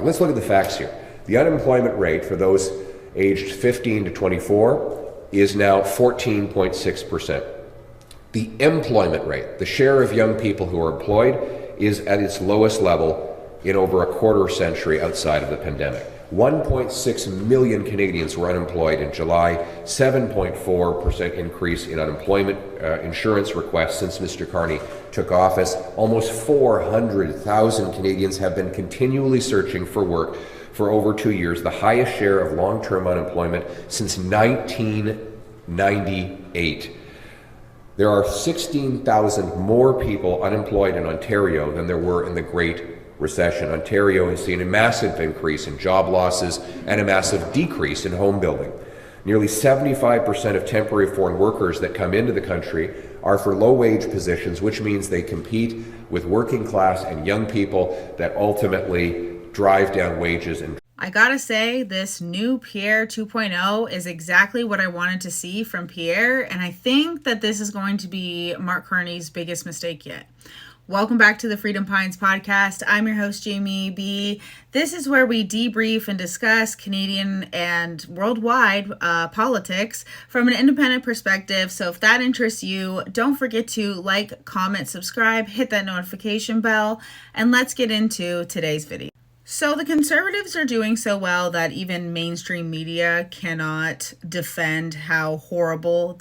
Let's look at the facts here. The unemployment rate for those aged 15 to 24 is now 14.6%. The employment rate, the share of young people who are employed, is at its lowest level in over a quarter century outside of the pandemic. 1.6 million Canadians were unemployed in July, 7.4% increase in unemployment insurance requests since Mr. Carney took office. Almost 400,000 Canadians have been continually searching for work for over 2 years, the highest share of long-term unemployment since 1998. There are 16,000 more people unemployed in Ontario than there were in the Great Recession. Ontario has seen a massive increase in job losses and a massive decrease in home building. Nearly 75% of temporary foreign workers that come into the country are for low-wage positions, which means they compete with working class and young people that ultimately drive down wages. And I gotta say, this new Pierre 2.0 is exactly what I wanted to see from Pierre, and I think that this is going to be MarkCarney's biggest mistake yet. Welcome back to the Freedom Pines podcast. I'm your host, Jamie B. This is where we debrief and discuss Canadian and worldwide politics from an independent perspective. So if that interests you, don't forget to like, comment, subscribe, hit that notification bell, and let's get into today's video. So the Conservatives are doing so well that even mainstream media cannot defend how horrible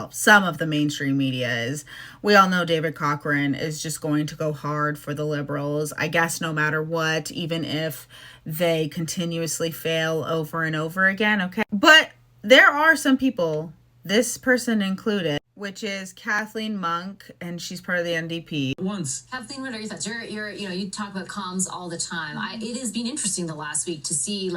some of the mainstream media is. We all know David Cochrane is just going to go hard for the Liberals, I guess no matter what, even if they continuously fail over and over again, okay? But there are some people, this person included, which is Kathleen Monk, and she's part of the NDP. Kathleen, what are your thoughts? You talk about comms all the time. It has been interesting the last week to see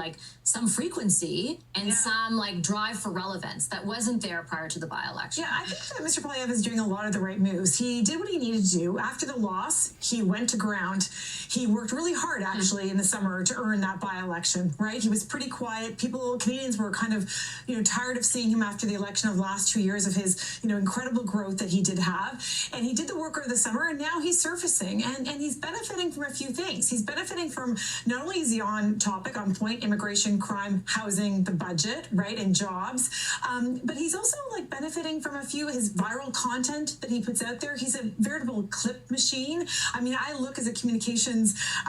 some frequency and some drive for relevance that wasn't there prior to the by-election. Yeah, I think that Mr. Poilievre is doing a lot of the right moves. He did what he needed to do. After the loss, he went to ground. He worked really hard, actually, in the summer to earn that by-election, right? He was pretty quiet. Canadians were kind of, tired of seeing him after the election of the last 2 years of his, incredible growth that he did have. And he did the work over the summer, and now he's surfacing. And he's benefiting from a few things. He's benefiting from, not only is he on topic, on point, immigration, crime, housing, the budget, right, and jobs, but he's also benefiting from a few his viral content that he puts out there. He's a veritable clip machine. I mean, I look as a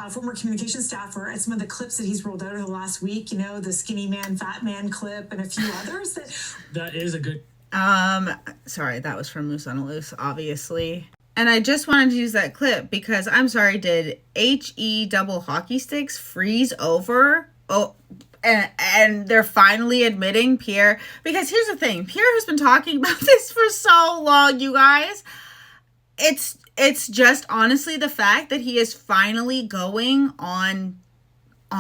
former communications staffer at some of the clips that he's rolled out over the last week, the skinny man, fat man clip, and a few others. That is a good... Sorry, that was from Moose on a Loose, obviously. And I just wanted to use that clip because, I'm sorry, did HE double hockey sticks freeze over? Oh, and they're finally admitting Pierre, because here's the thing, Pierre has been talking about this for so long, you guys. It's just honestly the fact that he is finally going on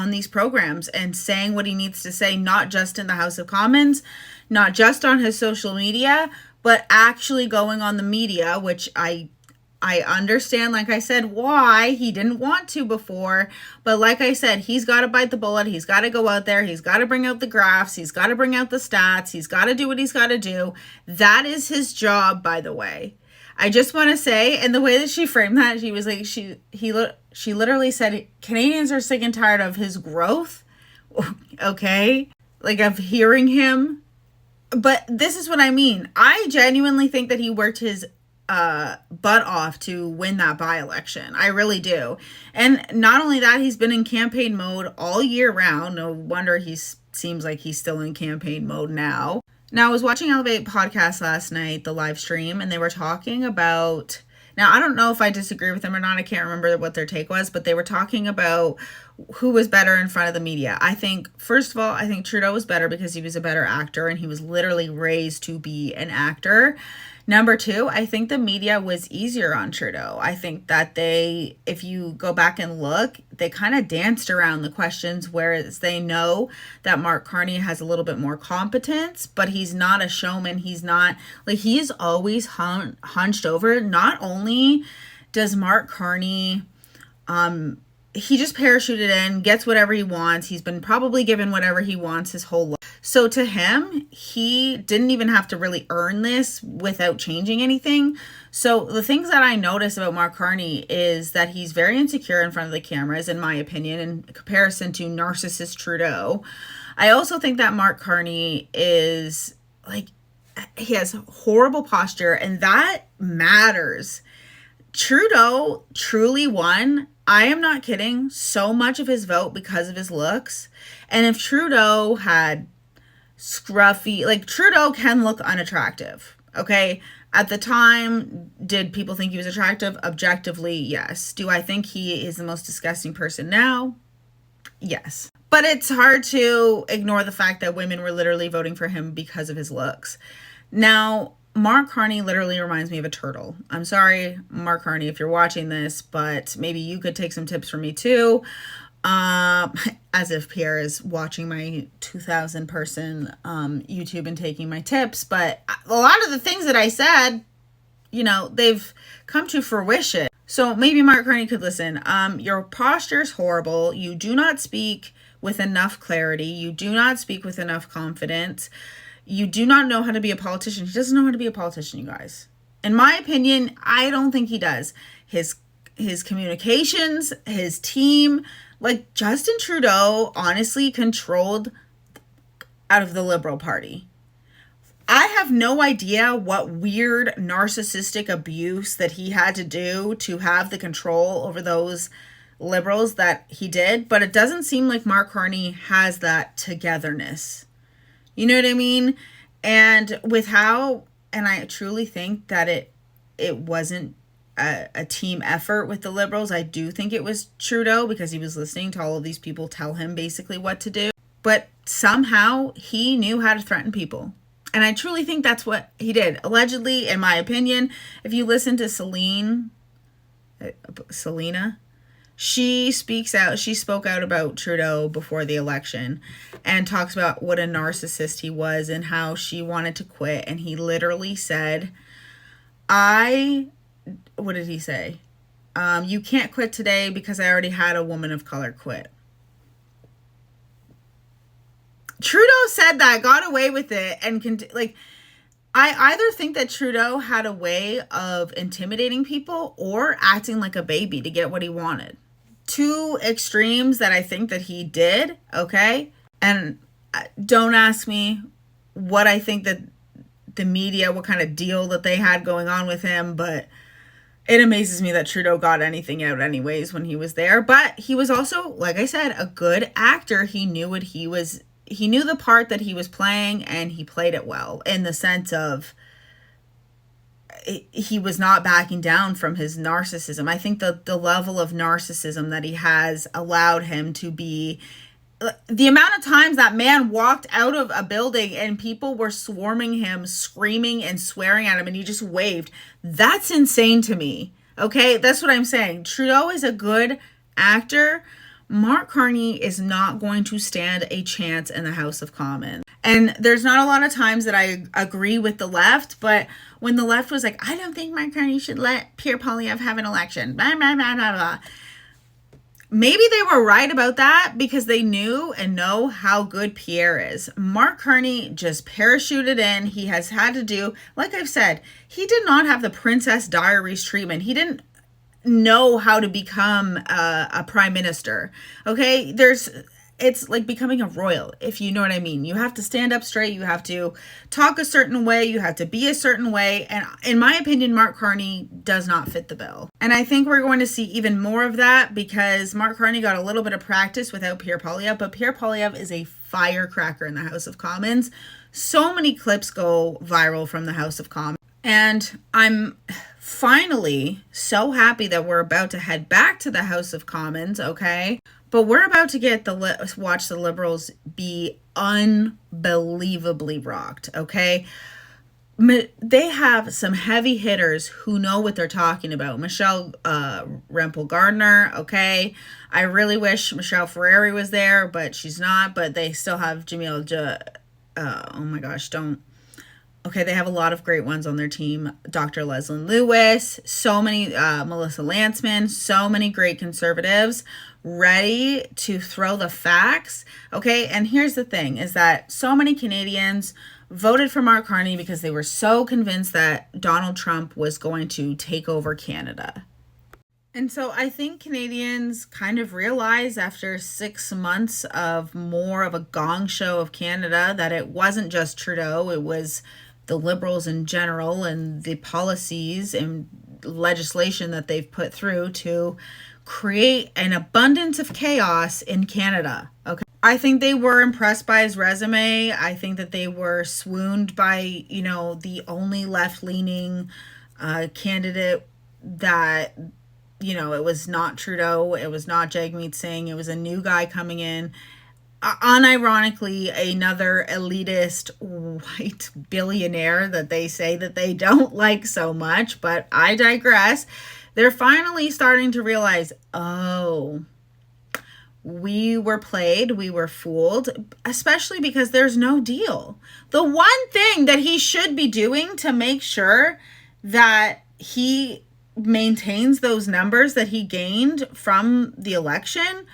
these programs and saying what he needs to say, not just in the House of Commons, not just on his social media, but actually going on the media, which I understand, like I said, why he didn't want to before. But like I said, he's got to bite the bullet. He's got to go out there. He's got to bring out the graphs. He's got to bring out the stats. He's got to do what he's got to do. That is his job, by the way. I just want to say, and the way that she framed that, she was like, she literally said, Canadians are sick and tired of his growth. Okay? Of hearing him. But this is what I mean. I genuinely think that he worked his butt off to win that by-election. I really do. And not only that, he's been in campaign mode all year round. No wonder seems like he's still in campaign mode now. Now, I was watching Elevate podcast last night, the live stream, and they were talking about... Now, I don't know if I disagree with them or not. I can't remember what their take was, but they were talking about who was better in front of the media. I think, first of all, I think Trudeau was better because he was a better actor and he was literally raised to be an actor. Number two, I think the media was easier on Trudeau. I think that if you go back and look, they kind of danced around the questions, whereas they know that MarkCarney has a little bit more competence, but he's not a showman. He's not, he's always hunched over. Not only does MarkCarney, he just parachuted in, gets whatever he wants. He's been probably given whatever he wants his whole life. So to him, he didn't even have to really earn this without changing anything. So the things that I notice about MarkCarney is that he's very insecure in front of the cameras, in my opinion, in comparison to narcissist Trudeau. I also think that MarkCarney is like, he has horrible posture, and that matters. Trudeau truly won. I am not kidding. So much of his vote because of his looks. And if Trudeau had scruffy, like, Trudeau can look unattractive, okay? At the time, did people think he was attractive? Objectively, yes. Do I think he is the most disgusting person now? Yes. But it's hard to ignore the fact that women were literally voting for him because of his looks. Now, MarkCarney literally reminds me of a turtle. I'm sorry, MarkCarney, if you're watching this, but maybe you could take some tips from me too. As if Pierre is watching my 2,000 person YouTube and taking my tips. But a lot of the things that I said, you know, they've come to fruition. So maybe MarkCarney could listen. Your posture is horrible. You do not speak with enough clarity. You do not speak with enough confidence. You do not know how to be a politician. He doesn't know how to be a politician, you guys. In my opinion, I don't think he does. His communications, his team, like Justin Trudeau honestly controlled out of the Liberal Party. I have no idea what weird narcissistic abuse that he had to do to have the control over those Liberals that he did, but it doesn't seem like MarkCarney has that togetherness. You know what I mean? And with how, and I truly think that it wasn't a team effort with the Liberals. I do think it was Trudeau because he was listening to all of these people tell him basically what to do. But somehow he knew how to threaten people. And I truly think that's what he did. Allegedly, in my opinion, if you listen to Selena, she spoke out about Trudeau before the election and talks about what a narcissist he was and how she wanted to quit. And he literally said, what did he say? You can't quit today because I already had a woman of color quit. Trudeau said that, got away with it, and I either think that Trudeau had a way of intimidating people or acting like a baby to get what he wanted. Two extremes that I think that he did, okay? And don't ask me what I think that the media, what kind of deal that they had going on with him, but it amazes me that Trudeau got anything out anyways when he was there. But he was also, like I said, a good actor. He knew what he knew the part that he was playing, and he played it well in the sense of he was not backing down from his narcissism. I think the level of narcissism that he has allowed him to be, the amount of times that man walked out of a building and people were swarming him, screaming and swearing at him, and he just waved. That's insane to me. Okay, that's what I'm saying. Trudeau is a good actor. MarkCarney is not going to stand a chance in the House of Commons. And there's not a lot of times that I agree with the left, but when the left was like, I don't think MarkCarney should let Pierre Poilievre have an election, blah, blah, blah, blah, blah. Maybe they were right about that because they knew and know how good Pierre is. MarkCarney just parachuted in. He has had to do, like I've said, he did not have the Princess Diaries treatment. He didn't know how to become a prime minister. Okay, it's like becoming a royal, if you know what I mean. You have to stand up straight, you have to talk a certain way, you have to be a certain way, and in my opinion, MarkCarney does not fit the bill. And I think we're going to see even more of that because MarkCarney got a little bit of practice without Pierre Poilievre, but Pierre Poilievre is a firecracker in the House of Commons. So many clips go viral from the House of Commons. And I'm finally so happy that we're about to head back to the House of Commons, okay? But we're about to get watch the Liberals be unbelievably rocked, okay? They have some heavy hitters who know what they're talking about. Michelle Rempel-Gardner, okay? I really wish Michelle Ferreri was there, but she's not. But they still have Jamil oh my gosh, Okay, they have a lot of great ones on their team. Dr. Leslie Lewis, so many, Melissa Lantsman, so many great conservatives ready to throw the facts. Okay, and here's the thing is that so many Canadians voted for MarkCarney because they were so convinced that Donald Trump was going to take over Canada. And so I think Canadians kind of realize after 6 months of more of a gong show of Canada that it wasn't just Trudeau, it was the Liberals in general and the policies and legislation that they've put through to create an abundance of chaos in Canada. Okay. I think they were impressed by his resume. I think that they were swooned by, the only left-leaning candidate that, it was not Trudeau. It was not Jagmeet Singh. It was a new guy coming in. Unironically, another elitist white billionaire that they say that they don't like so much, but I digress. They're finally starting to realize, oh, we were played, we were fooled, especially because there's no deal. The one thing that he should be doing to make sure that he maintains those numbers that he gained from the election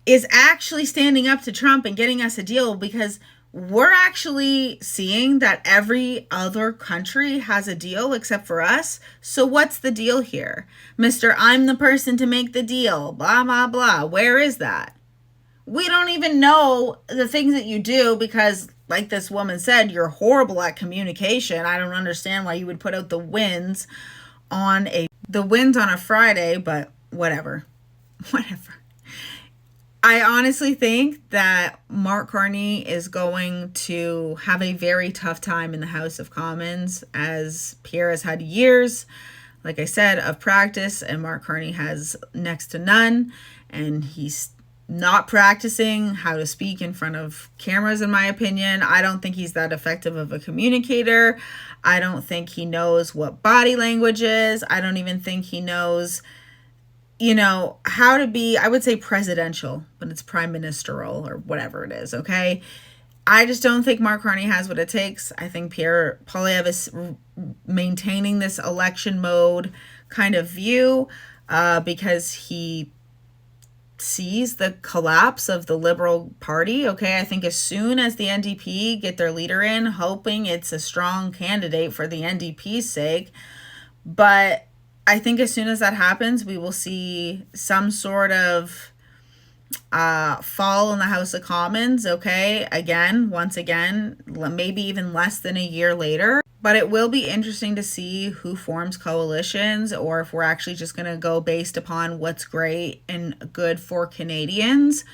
is actually standing up to Trump and getting us a deal, because we're actually seeing that every other country has a deal except for us. So what's the deal here? Mr. I'm the person to make the deal, blah, blah, blah. Where is that? We don't even know the things that you do because, like this woman said, you're horrible at communication. I don't understand why you would put out the wins on a Friday, but whatever. Whatever. I honestly think that MarkCarney is going to have a very tough time in the House of Commons, as Pierre has had years, like I said, of practice, and MarkCarney has next to none, and he's not practicing how to speak in front of cameras, in my opinion. I don't think he's that effective of a communicator. I don't think he knows what body language is. I don't even think he knows how to be, I would say presidential, but it's prime ministerial or whatever it is, okay? I just don't think MarkCarney has what it takes. I think Pierre Poilievre is maintaining this election mode kind of view because he sees the collapse of the Liberal Party, okay? I think as soon as the NDP get their leader in, hoping it's a strong candidate for the NDP's sake, but I think as soon as that happens, we will see some sort of fall in the House of Commons, okay? Once again, maybe even less than a year later. But it will be interesting to see who forms coalitions, or if we're actually just going to go based upon what's great and good for Canadians.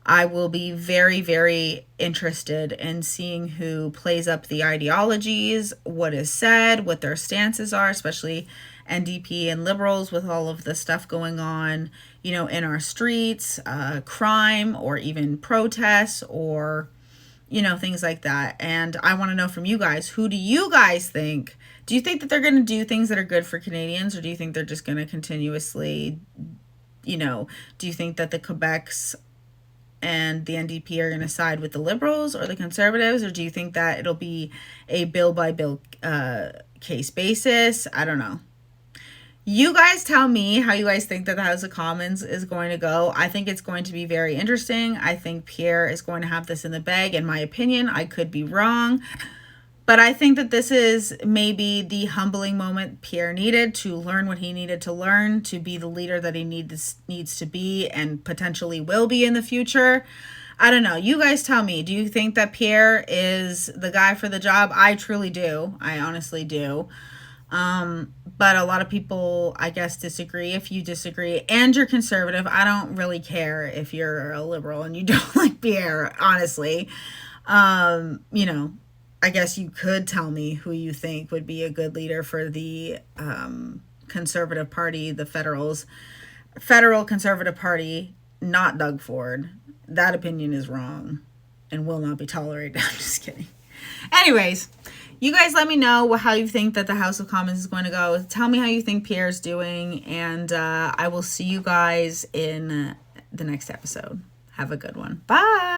I will be very, very interested in seeing who plays up the ideologies, what is said, what their stances are, especially NDP and Liberals with all of the stuff going on, in our streets, crime, or even protests, or, things like that. And I want to know from you guys, who do you guys think? Do you think that they're going to do things that are good for Canadians, or do you think they're just going to continuously, do you think that the Quebecs and the NDP are going to side with the Liberals or the Conservatives, or do you think that it'll be a bill by bill case basis? I don't know. You guys tell me how you guys think that the House of Commons is going to go. I think it's going to be very interesting. I think Pierre is going to have this in the bag, in my opinion. I could be wrong. But I think that this is maybe the humbling moment Pierre needed to learn what he needed to learn, to be the leader that he needs to be and potentially will be in the future. I don't know. You guys tell me. Do you think that Pierre is the guy for the job? I truly do. I honestly do. But a lot of people, I guess, disagree. If you disagree and you're conservative, I don't really care if you're a liberal and you don't like Pierre, honestly. I guess you could tell me who you think would be a good leader for the Conservative Party, the Federal Conservative Party, not Doug Ford. That opinion is wrong and will not be tolerated. I'm just kidding. Anyways, you guys let me know how you think that the House of Commons is going to go. Tell me how you think Pierre's doing, and I will see you guys in the next episode. Have a good one. Bye.